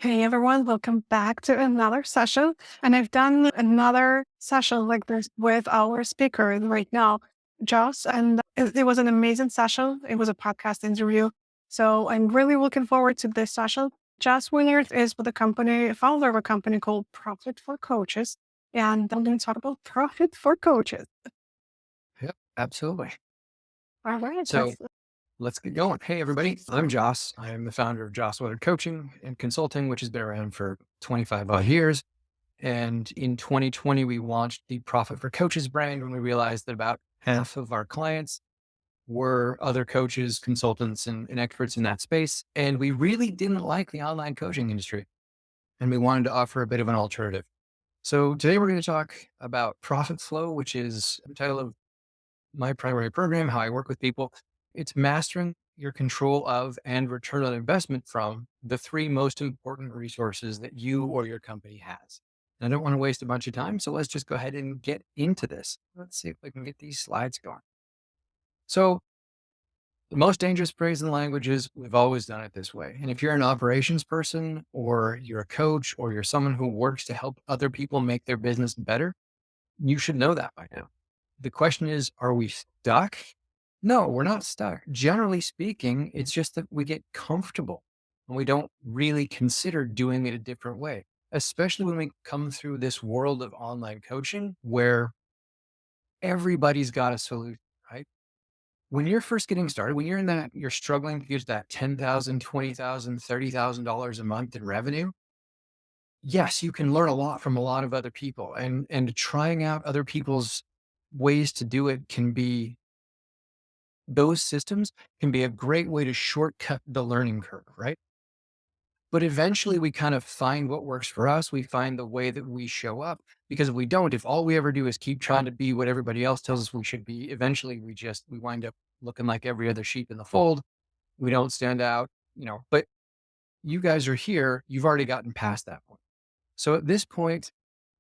Hey everyone, welcome back to another session. And I've done another session like this with our speaker right now, Jos, and it was an amazing session. It was a podcast interview. So I'm really looking forward to this session. Jos Willard is with a company, founder of a company called Profit for Coaches. And I'm going to talk about profit for coaches. Yep, absolutely. All right, So let's get going. Hey, everybody. I'm Jos. I am the founder of Jos Willard Coaching and Consulting, which has been around for 25 odd years. And in 2020, we launched the Profit for Coaches brand when we realized that about half of our clients were other coaches, consultants, and experts in that space. And we really didn't like the online coaching industry. And we wanted to offer a bit of an alternative. So today we're going to talk about profit flow, which is the title of my primary program, how I work with people. It's mastering your control of and return on investment from the three most important resources that you or your company has. And I don't want to waste a bunch of time. So let's just go ahead and get into this. Let's see if I can get these slides going. So the most dangerous phrase in the language is we've always done it this way. And if you're an operations person or you're a coach or you're someone who works to help other people make their business better, you should know that by now. The question is, are we stuck? No, we're not stuck. Generally speaking, it's just that we get comfortable and we don't really consider doing it a different way, especially when we come through this world of online coaching where everybody's got a solution, right? When you're first getting started, when you're in that, you're struggling to get to that $10,000, $20,000, $30,000 a month in revenue. Yes, you can learn a lot from a lot of other people, and trying out other people's ways to do it can be those systems can be a great way to shortcut the learning curve, right? But eventually we kind of find what works for us. We find the way that we show up, because if we don't, if all we ever do is keep trying to be what everybody else tells us we should be, eventually we wind up looking like every other sheep in the fold. We don't stand out, but you guys are here. You've already gotten past that point. So at this point,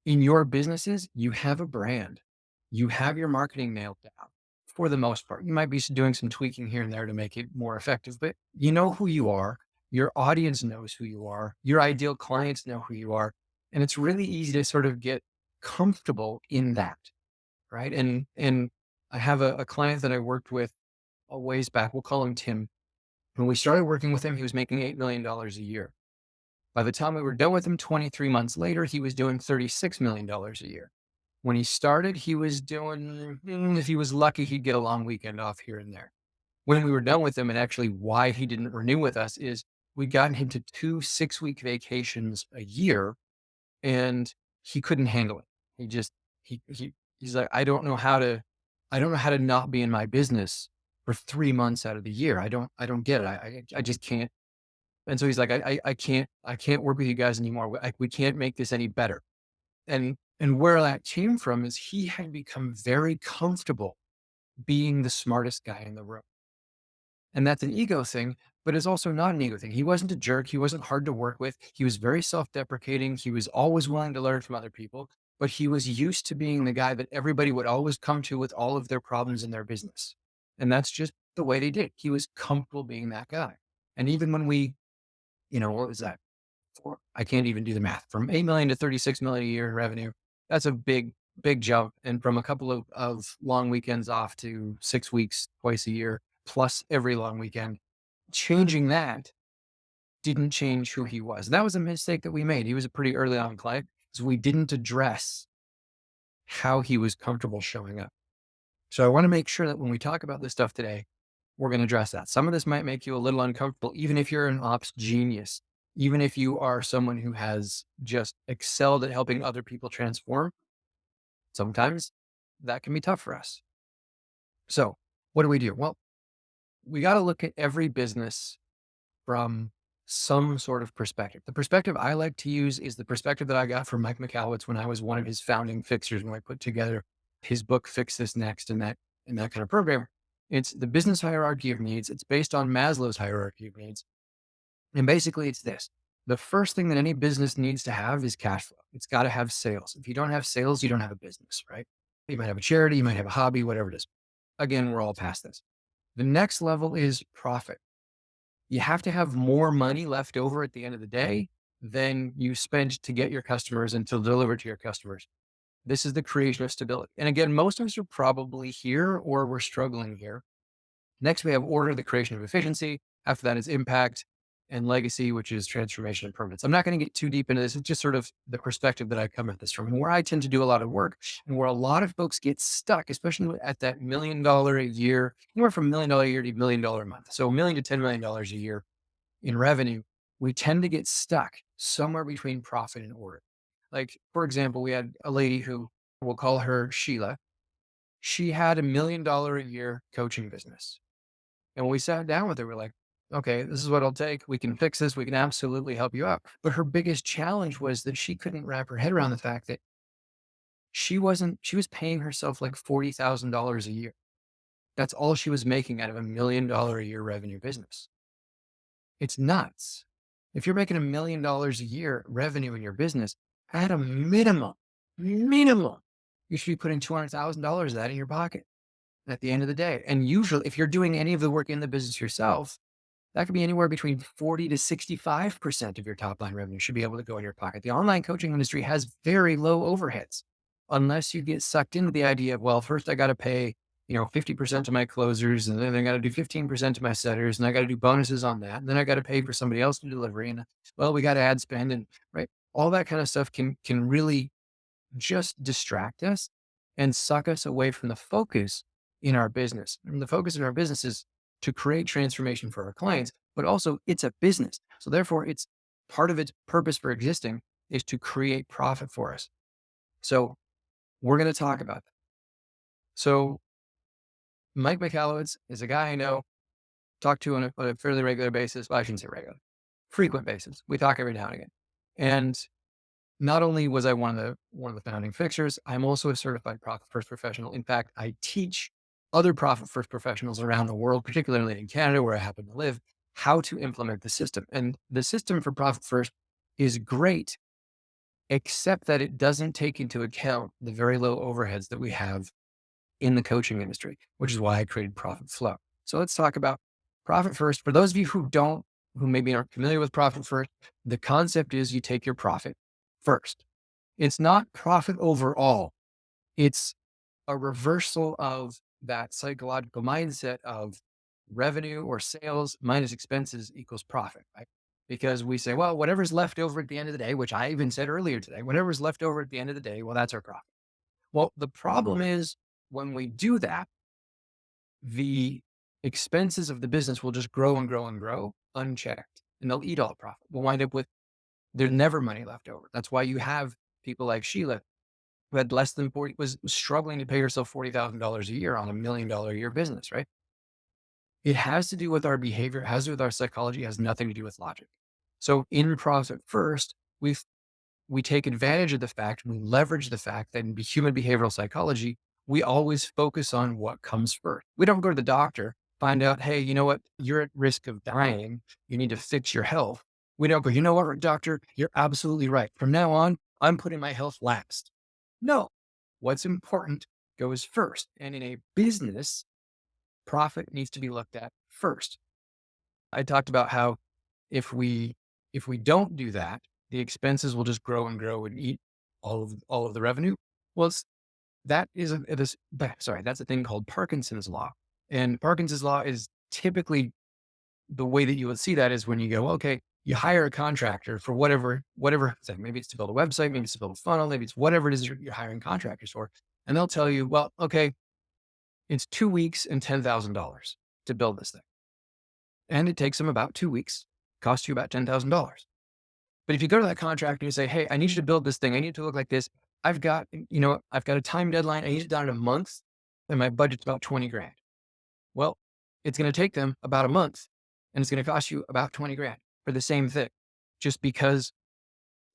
in your businesses, you have a brand. You have your marketing nailed down for the most part. You might be doing some tweaking here and there to make it more effective, but you know who you are. Your audience knows who you are. Your ideal clients know who you are. And it's really easy to sort of get comfortable in that. Right. And I have a client that I worked with a ways back. We'll call him Tim. When we started working with him, he was making $8 million a year. By the time we were done with him 23 months later, he was doing $36 million a year. When he started, he was doing, if he was lucky, he'd get a long weekend off here and there. When we were done with him, and actually why he didn't renew with us is we'd gotten him to 2 6-week vacations a year and he couldn't handle it. He just, he's like, I don't know how to not be in my business for 3 months out of the year. I don't get it. I just can't. And so he's like, I can't work with you guys anymore. We can't make this any better. And where that came from is he had become very comfortable being the smartest guy in the room. And that's an ego thing, but it's also not an ego thing. He wasn't a jerk. He wasn't hard to work with. He was very self-deprecating. He was always willing to learn from other people, but he was used to being the guy that everybody would always come to with all of their problems in their business. And that's just the way they did. He was comfortable being that guy. And even when what was that? I can't even do the math. From 8 million to 36 million a year in revenue, that's a big, big jump. And from a couple of long weekends off to 6 weeks twice a year, plus every long weekend, changing that didn't change who he was. That was a mistake that we made. He was a pretty early on client, so we didn't address how he was comfortable showing up. So I want to make sure that when we talk about this stuff today, we're going to address that. Some of this might make you a little uncomfortable, even if you're an ops genius, even if you are someone who has just excelled at helping other people transform. Sometimes that can be tough for us. So what do we do? Well, we got to look at every business from some sort of perspective. The perspective I like to use is the perspective that I got from Mike McAllitt's when I was one of his founding fixers, when I put together his book, Fix This Next, and that kind of program. It's the business hierarchy of needs. It's based on Maslow's hierarchy of needs. And basically it's this: the first thing that any business needs to have is cash flow. It's got to have sales. If you don't have sales, you don't have a business, right? You might have a charity, you might have a hobby, whatever it is. Again, we're all past this. The next level is profit. You have to have more money left over at the end of the day than you spend to get your customers and to deliver to your customers. This is the creation of stability. And again, most of us are probably here or we're struggling here. Next, we have order, the creation of efficiency. After that is impact and legacy, which is transformation and permanence. I'm not going to get too deep into this. It's just sort of the perspective that I come at this from and where I tend to do a lot of work and where a lot of folks get stuck, especially at that $1 million a year, anywhere from $1 million a year to $1 million a month. So $1 million to $10 million a year in revenue, we tend to get stuck somewhere between profit and order. Like, for example, we had a lady who we'll call her Sheila. She had $1 million a year coaching business. And when we sat down with her, we're like, okay, this is what it'll take. We can fix this. We can absolutely help you out. But her biggest challenge was that she couldn't wrap her head around the fact that she was paying herself like $40,000 a year. That's all she was making out of $1 million a year revenue business. It's nuts. If you're making $1 million a year revenue in your business, at a minimum, you should be putting $200,000 of that in your pocket at the end of the day. And usually, if you're doing any of the work in the business yourself, that could be anywhere between 40 to 65% of your top line revenue should be able to go in your pocket. The online coaching industry has very low overheads, unless you get sucked into the idea of, well, first I got to pay, 50% to my closers, and then I got to do 15% to my setters, and I got to do bonuses on that. And then I got to pay for somebody else to delivery. And well, we got to add spend and right. All that kind of stuff can really just distract us and suck us away from the focus in our business. And the focus in our business is to create transformation for our clients, but also it's a business. So therefore it's part of its purpose for existing is to create profit for us. So we're going to talk about that. So Mike Michalowicz is a guy I know, talk to on a fairly regular basis. Well, I shouldn't say regular, frequent basis. We talk every now and again. And not only was I one of the founding fixers, I'm also a certified profit first professional. In fact, I teach other profit first professionals around the world, particularly in Canada, where I happen to live, how to implement the system. And the system for profit first is great, except that it doesn't take into account the very low overheads that we have in the coaching industry, which is why I created Profit Flow. So let's talk about Profit First. For those of you who maybe aren't familiar with Profit First, the concept is you take your profit first. It's not profit overall. It's a reversal of that psychological mindset of revenue or sales minus expenses equals profit, right? Because we say, well, whatever's left over at the end of the day, which I even said earlier today, whatever's left over at the end of the day, well, that's our profit. Well, the problem is when we do that, the expenses of the business will just grow and grow and grow unchecked, and they'll eat all the profit. We'll wind up with there's never money left over. That's why you have people like Sheila who had less than 40, was struggling to pay herself $40,000 a year on $1 million a year business, right? It has to do with our behavior, it has to do with our psychology, it has nothing to do with logic. So in Profit First, we take advantage of the fact, we leverage the fact that in human behavioral psychology, we always focus on what comes first. We don't go to the doctor, find out, hey, you know what? You're at risk of dying. You need to fix your health. We don't go, you know what, doctor? You're absolutely right. From now on, I'm putting my health last. No, what's important goes first. And in a business, profit needs to be looked at first. I talked about how if we don't do that, the expenses will just grow and grow and eat all of the revenue. Well, that's a thing called Parkinson's law. And Parkinson's law is typically the way that you would see that is when you go, okay, you hire a contractor for whatever thing. Maybe it's to build a website, maybe it's to build a funnel, maybe it's whatever it is you're hiring contractors for. And they'll tell you, well, okay, it's 2 weeks and $10,000 to build this thing. And it takes them about 2 weeks, costs you about $10,000. But if you go to that contractor and you say, hey, I need you to build this thing. I need it to look like this. I've got a time deadline. I need it done in a month and my budget's about 20 grand. Well, it's going to take them about a month and it's going to cost you about 20 grand for the same thing, just because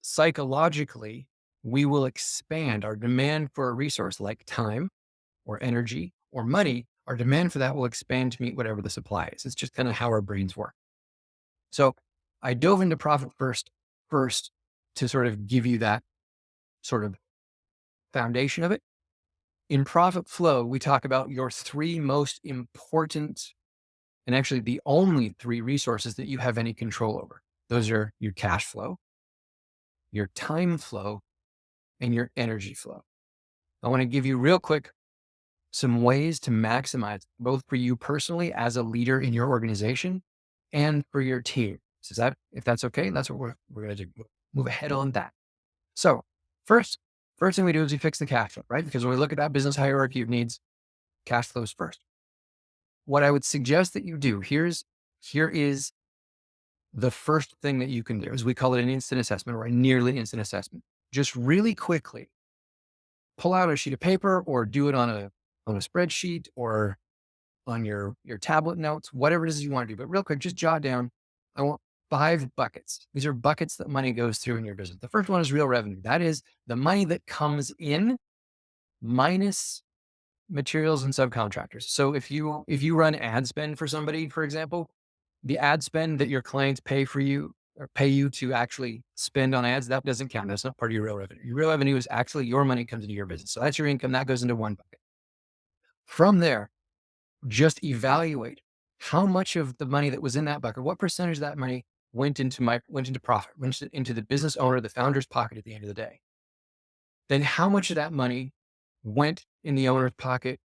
psychologically we will expand our demand for a resource like time or energy or money. Our demand for that will expand to meet whatever the supply is. It's just kind of how our brains work. So I dove into Profit First to sort of give you that sort of foundation of it. In Profit Flow, we talk about your 3 most important, and actually the only 3 resources that you have any control over. Those are your cash flow, your time flow, and your energy flow. I want to give you real quick some ways to maximize both for you personally as a leader in your organization and for your team. So if that's okay, that's what we're going to do. Move ahead on that. So first thing we do is we fix the cash flow, right? Because when we look at that business hierarchy of needs, cash flows first. What I would suggest that you do here is the first thing that you can do, is we call it an instant assessment or a nearly instant assessment. Just really quickly pull out a sheet of paper or do it on a spreadsheet or on your tablet notes, whatever it is you want to do. But real quick, just jot down, I want 5 buckets. These are buckets that money goes through in your business. The first one is real revenue. That is the money that comes in minus materials and subcontractors. So if you run ad spend for somebody, for example, the ad spend that your clients pay for you or pay you to actually spend on ads, that doesn't count. That's not part of your real revenue. Your real revenue is actually your money comes into your business. So that's your income. That goes into one bucket. From there, just evaluate how much of the money that was in that bucket, what percentage of that money went into profit, went into the business owner, the founder's pocket at the end of the day. Then how much of that money went in the owner's pocket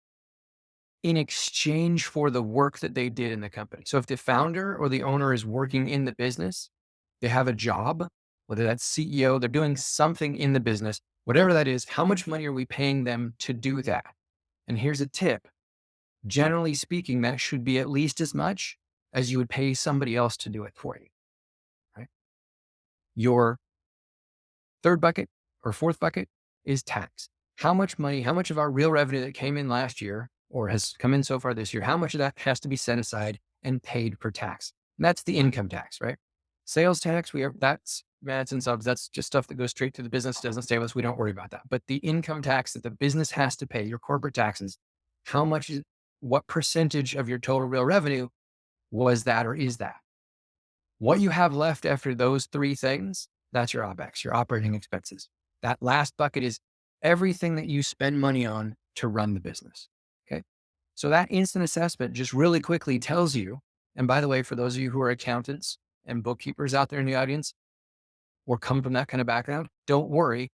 in exchange for the work that they did in the company. So if the founder or the owner is working in the business, they have a job, whether that's CEO, they're doing something in the business, whatever that is, how much money are we paying them to do that? And here's a tip. Generally speaking, that should be at least as much as you would pay somebody else to do it for you, right? Your third bucket or fourth bucket is tax. How much money, how much of our real revenue that came in last year or has come in so far this year, how much of that has to be set aside and paid for tax? And that's the income tax, right? Sales tax, that's ads and subs. That's just stuff that goes straight to the business, doesn't stay with us. We don't worry about that. But the income tax that the business has to pay, your corporate taxes, what percentage of your total real revenue was that or is that? What you have left after those 3 things, that's your OpEx, your operating expenses. That last bucket is everything that you spend money on to run the business. Okay. So that instant assessment just really quickly tells you, and by the way, for those of you who are accountants and bookkeepers out there in the audience or come from that kind of background, don't worry.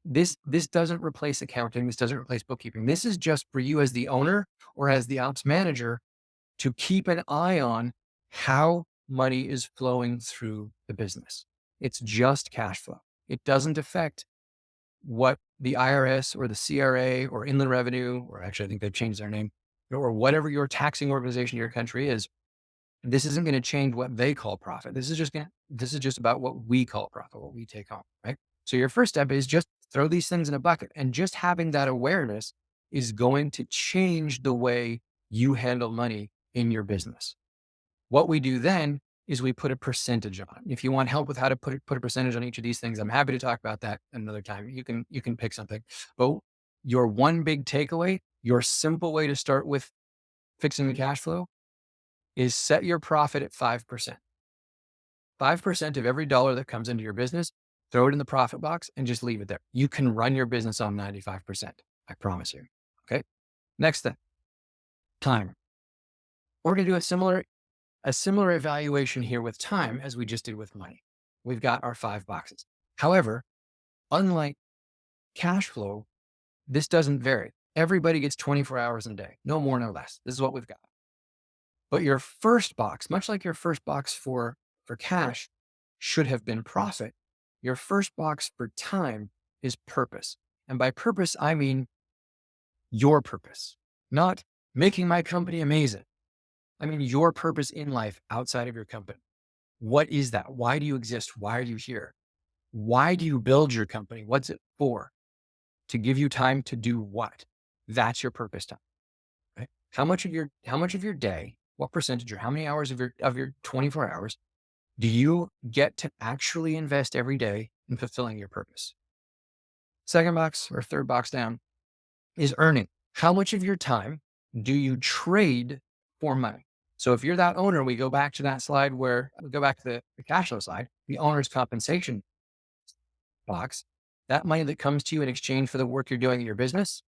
This doesn't replace accounting. This doesn't replace bookkeeping. This is just for you as the owner or as the ops manager to keep an eye on how money is flowing through the business. It's just cash flow. It doesn't affect what the IRS or the CRA or Inland Revenue, or actually I think they've changed their name, or whatever your taxing organization in your country is. This isn't going to change what they call profit. This is just about what we call profit, what we take home, right? So your first step is just throw these things in a bucket, and just having that awareness is going to change the way you handle money in your business. What we do then is we put a percentage on it. If you want help with how to put a percentage on each of these things, I'm happy to talk about that another time. You can pick something. But your one big takeaway, your simple way to start with fixing the cash flow is set your profit at 5%. 5% of every dollar that comes into your business, throw it in the profit box and just leave it there. You can run your business on 95%. I promise you. Okay. Next thing, time. We're going to do a similar evaluation here with time as we just did with money. We've got our 5 boxes. However, unlike cash flow, this doesn't vary. Everybody gets 24 hours in a day, no more, no less. This is what we've got. But your first box, much like your first box for cash should have been profit, your first box for time is purpose. And by purpose, I mean your purpose, not making my company amazing. I mean your purpose in life outside of your company. What is that? Why do you exist? Why are you here? Why do you build your company? What's it for? To give you time to do what? That's your purpose time. Right? How much of your day, what percentage or how many hours of your 24 hours do you get to actually invest every day in fulfilling your purpose? Second box or third box down is earning. How much of your time do you trade for money? So if you're that owner, we go back to that slide where we go back to the cash flow slide, the owner's compensation box, that money that comes to you in exchange for the work you're doing in your business,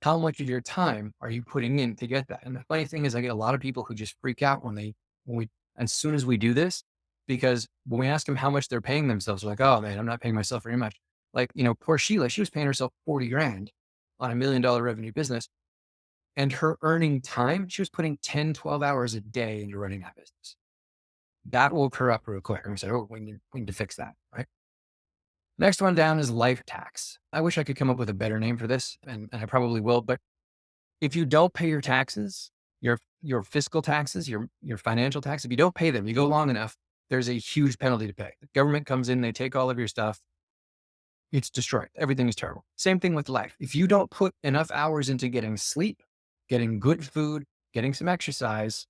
how much of your time are you putting in to get that? And the funny thing is I get a lot of people who just freak out as soon as we do this, because when we ask them how much they're paying themselves, they're like, oh man, I'm not paying myself very much. Like, poor Sheila, she was paying herself 40 grand on $1 million revenue business, and her earning time, she was putting 10, 12 hours a day into running that business. That woke her up real quick. And we said, oh, we need to fix that. Right. Next one down is life tax. I wish I could come up with a better name for this, and I probably will. But if you don't pay your taxes, your fiscal taxes, your financial tax, if you don't pay them, you go long enough, there's a huge penalty to pay. The government comes in, they take all of your stuff. It's destroyed. Everything is terrible. Same thing with life. If you don't put enough hours into getting sleep, getting good food, getting some exercise,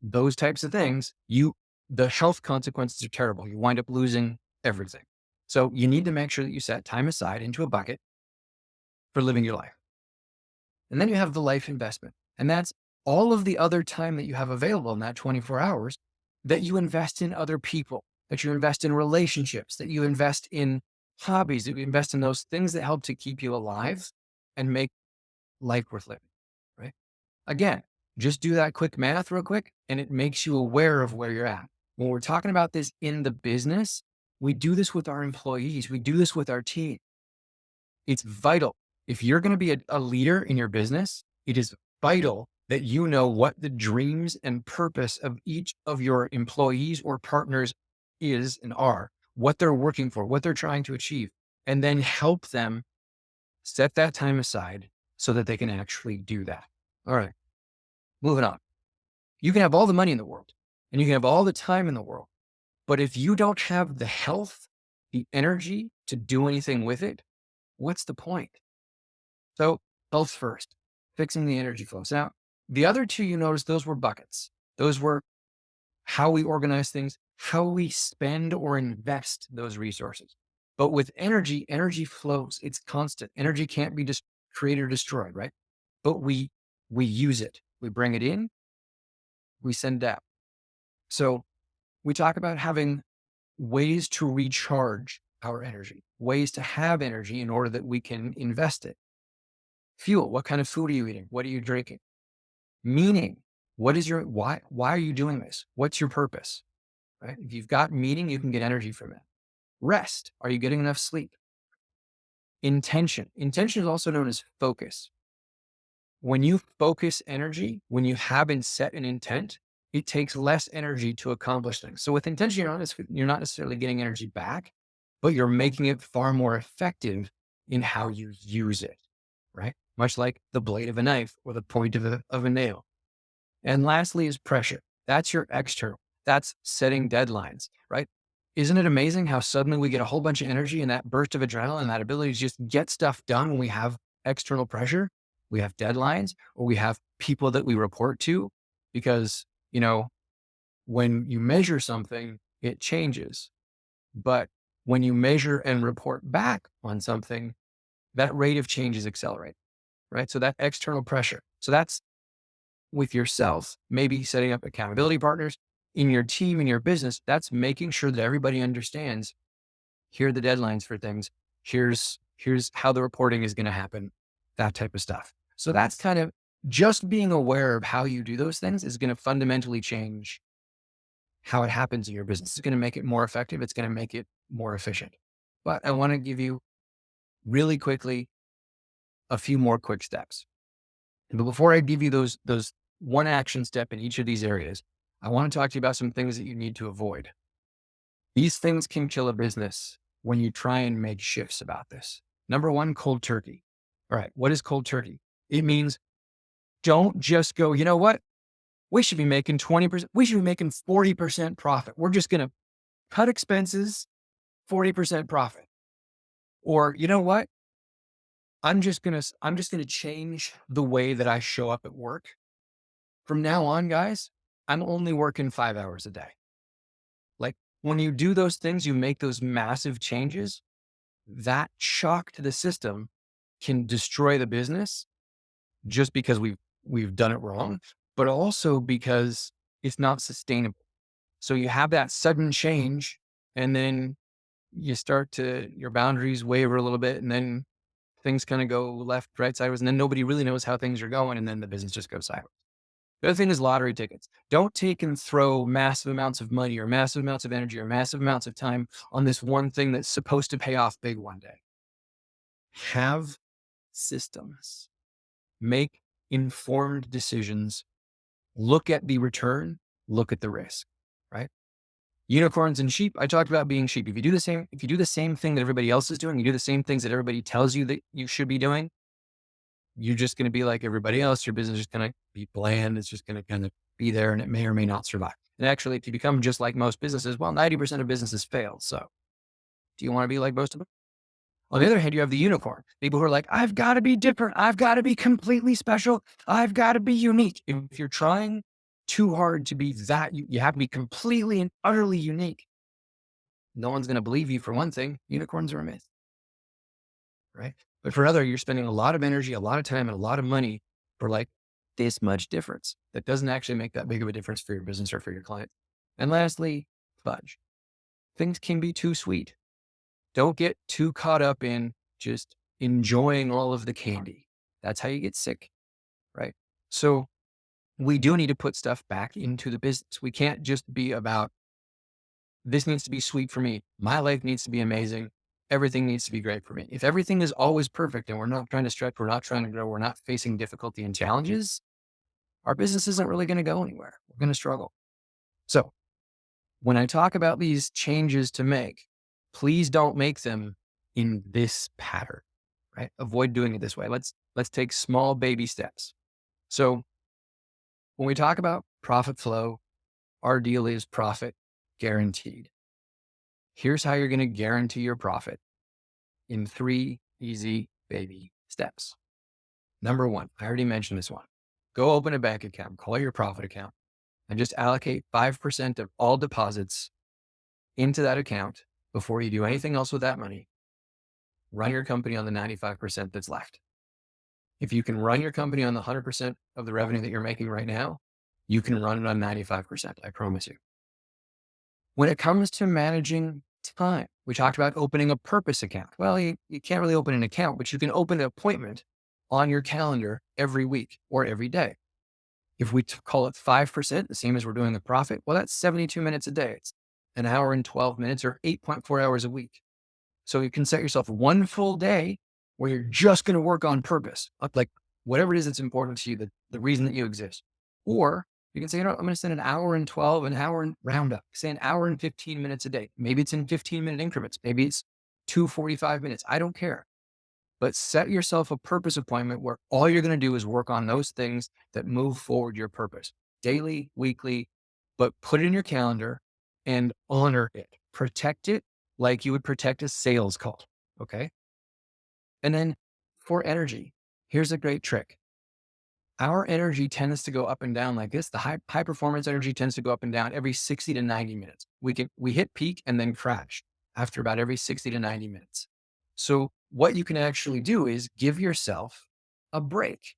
those types of things, the health consequences are terrible. You wind up losing everything. So you need to make sure that you set time aside into a bucket for living your life. And then you have the life investment. And that's all of the other time that you have available in that 24 hours that you invest in other people, that you invest in relationships, that you invest in hobbies, that you invest in those things that help to keep you alive and make life worth living, right? Again, just do that quick math real quick, and it makes you aware of where you're at. When we're talking about this in the business, we do this with our employees. We do this with our team. It's vital. If you're going to be a leader in your business, it is vital that you know what the dreams and purpose of each of your employees or partners is and are, what they're working for, what they're trying to achieve, and then help them set that time aside so that they can actually do that. All right, moving on. You can have all the money in the world and you can have all the time in the world, but if you don't have the health, the energy to do anything with it, what's the point? So health first, fixing the energy flows. Now, the other two, you notice those were buckets. Those were how we organize things, how we spend or invest those resources. But with energy, energy flows. It's constant. Energy can't be just created or destroyed, right? But we use it. We bring it in, we send it out. So we talk about having ways to recharge our energy, ways to have energy in order that we can invest it. Fuel, what kind of food are you eating? What are you drinking? Meaning, what is why are you doing this? What's your purpose? Right? If you've got meaning, you can get energy from it. Rest, are you getting enough sleep? Intention is also known as focus. When you focus energy, when you haven't set an intent, it takes less energy to accomplish things. So with intention, you're not necessarily getting energy back, but you're making it far more effective in how you use it, right? Much like the blade of a knife or the point of a nail. And lastly is pressure. That's your external. That's setting deadlines, right? Isn't it amazing how suddenly we get a whole bunch of energy and that burst of adrenaline, that ability to just get stuff done when we have external pressure? We have deadlines or we have people that we report to because, when you measure something, it changes. But when you measure and report back on something, that rate of change is accelerated, right? So that external pressure. So that's with yourself, maybe setting up accountability partners in your team, in your business. That's making sure that everybody understands, here are the deadlines for things. Here's how the reporting is going to happen, that type of stuff. So that's kind of just being aware of how you do those things is going to fundamentally change how it happens in your business. It's going to make it more effective. It's going to make it more efficient. But I want to give you really quickly a few more quick steps. But before I give you those one action step in each of these areas, I want to talk to you about some things that you need to avoid. These things can kill a business when you try and make shifts about this. Number one, cold turkey. All right. What is cold turkey? It means don't just go, you know what? We should be making 20%. We should be making 40% profit. We're just going to cut expenses, 40% profit. Or you know what? I'm just going to change the way that I show up at work. From now on, guys, I'm only working 5 hours a day. Like when you do those things, you make those massive changes, that shock to the system can destroy the business just because we've done it wrong, but also because it's not sustainable. So you have that sudden change and then your boundaries waver a little bit and then things kind of go left, right, sideways, and then nobody really knows how things are going. And then the business just goes sideways. The other thing is lottery tickets. Don't take and throw massive amounts of money or massive amounts of energy or massive amounts of time on this one thing that's supposed to pay off big one day. Have systems. Make informed decisions. Look at the return, look at the risk, right? Unicorns and sheep. I talked about being sheep. If you do the same thing that everybody else is doing, you do the same things that everybody tells you that you should be doing, you're just going to be like everybody else. Your business is going to be bland. It's just going to kind of be there, and it may or may not survive. And actually, if you become just like most businesses, well, 90% of businesses fail. So do you want to be like most of them? On the other hand, you have the unicorn, people who are like, I've got to be different. I've got to be completely special. I've got to be unique. If you're trying too hard to be that, you have to be completely and utterly unique. No one's going to believe you for one thing. Unicorns are a myth, right? But for another, you're spending a lot of energy, a lot of time, and a lot of money for like this much difference. That doesn't actually make that big of a difference for your business or for your client. And lastly, fudge. Things can be too sweet. Don't get too caught up in just enjoying all of the candy. That's how you get sick, right? So we do need to put stuff back into the business. We can't just be about, this needs to be sweet for me. My life needs to be amazing. Everything needs to be great for me. If everything is always perfect and we're not trying to stretch, we're not trying to grow, we're not facing difficulty and challenges, our business isn't really going to go anywhere. We're going to struggle. So when I talk about these changes to make, please don't make them in this pattern, right? Avoid doing it this way. Let's take small baby steps. So when we talk about profit flow, our deal is profit guaranteed. Here's how you're going to guarantee your profit in 3 easy baby steps. Number 1, I already mentioned this one. Go open a bank account, call it your profit account, and just allocate 5% of all deposits into that account before you do anything else with that money. Run your company on the 95% that's left. If you can run your company on the 100% of the revenue that you're making right now, you can run it on 95%. I promise you. When it comes to managing time, we talked about opening a purpose account. Well, you can't really open an account, but you can open an appointment on your calendar every week or every day. If we call it 5%, the same as we're doing the profit, well, that's 72 minutes a day. It's an hour and 12 minutes or 8.4 hours a week. So you can set yourself one full day where you're just going to work on purpose, like whatever it is that's important to you, the reason that you exist. Or you can say, you know what, I'm going to spend an hour and 12, an hour and round up, say an hour and 15 minutes a day. Maybe it's in 15-minute increments. Maybe it's 2 45 minutes. I don't care. But set yourself a purpose appointment where all you're going to do is work on those things that move forward your purpose daily, weekly, but put it in your calendar and honor it. Protect it like you would protect a sales call. Okay. And then for energy, here's a great trick. Our energy tends to go up and down like this. The high performance energy tends to go up and down every 60 to 90 minutes. We hit peak and then crash after about every 60 to 90 minutes. So what you can actually do is give yourself a break.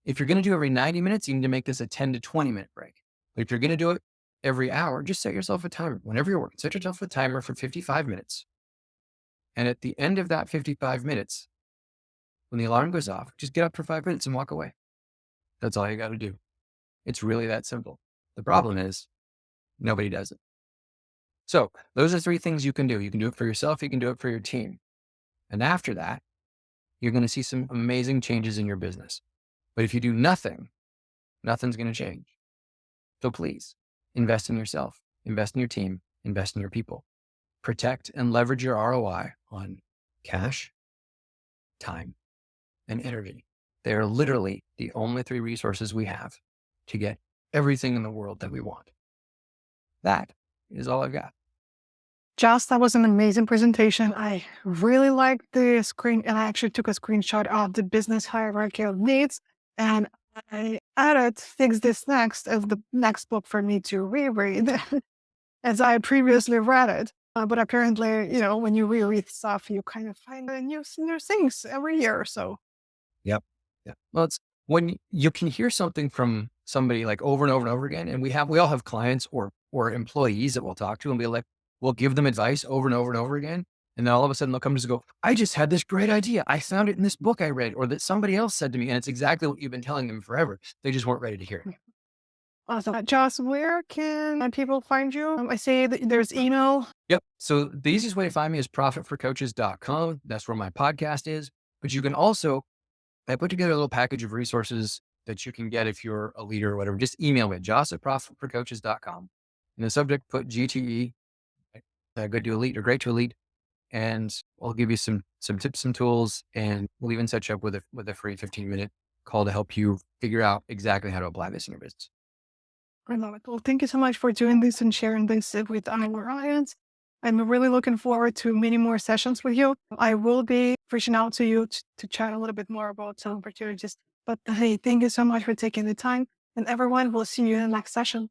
If you're going to do every 90 minutes, you need to make this a 10 to 20 minute break. But if you're going to do it every hour, just set yourself a timer. Whenever you're working, set yourself a timer for 55 minutes. And at the end of that 55 minutes, when the alarm goes off, just get up for 5 minutes and walk away. That's all you got to do. It's really that simple. The problem is nobody does it. So those are 3 things you can do. You can do it for yourself. You can do it for your team. And after that, you're going to see some amazing changes in your business. But if you do nothing, nothing's going to change. So please invest in yourself, invest in your team, invest in your people. Protect and leverage your ROI on cash, time, and energy. They are literally the only 3 resources we have to get everything in the world that we want. That is all I've got. Jos, that was an amazing presentation. I really liked the screen, and I actually took a screenshot of the business hierarchy of needs, and I added Fix This Next as the next book for me to reread, as I had previously read it. But apparently, when you reread stuff, you kind of find new things every year or so. Yep. Yeah. Well, it's when you can hear something from somebody like over and over and over again, and we all have clients or employees that we'll talk to and be like, we'll give them advice over and over and over again. And then all of a sudden they'll come to us and go, I just had this great idea. I found it in this book I read, or that somebody else said to me. And it's exactly what you've been telling them forever. They just weren't ready to hear it. Awesome. Joss, where can people find you? I see that there's email. Yep. So the easiest way to find me is profitforcoaches.com. That's where my podcast is. But you can also, I put together a little package of resources that you can get if you're a leader or whatever. Just email me, joss@profitforcoaches.com. In the subject, put GTE, good to elite or great to elite. And I'll give you some tips and tools, and we'll even set you up with a free 15-minute call to help you figure out exactly how to apply this in your business. I love it. Well, thank you so much for doing this and sharing this with our audience. I'm really looking forward to many more sessions with you. I will be reaching out to you to chat a little bit more about some opportunities. But hey, thank you so much for taking the time. And everyone, we'll see you in the next session.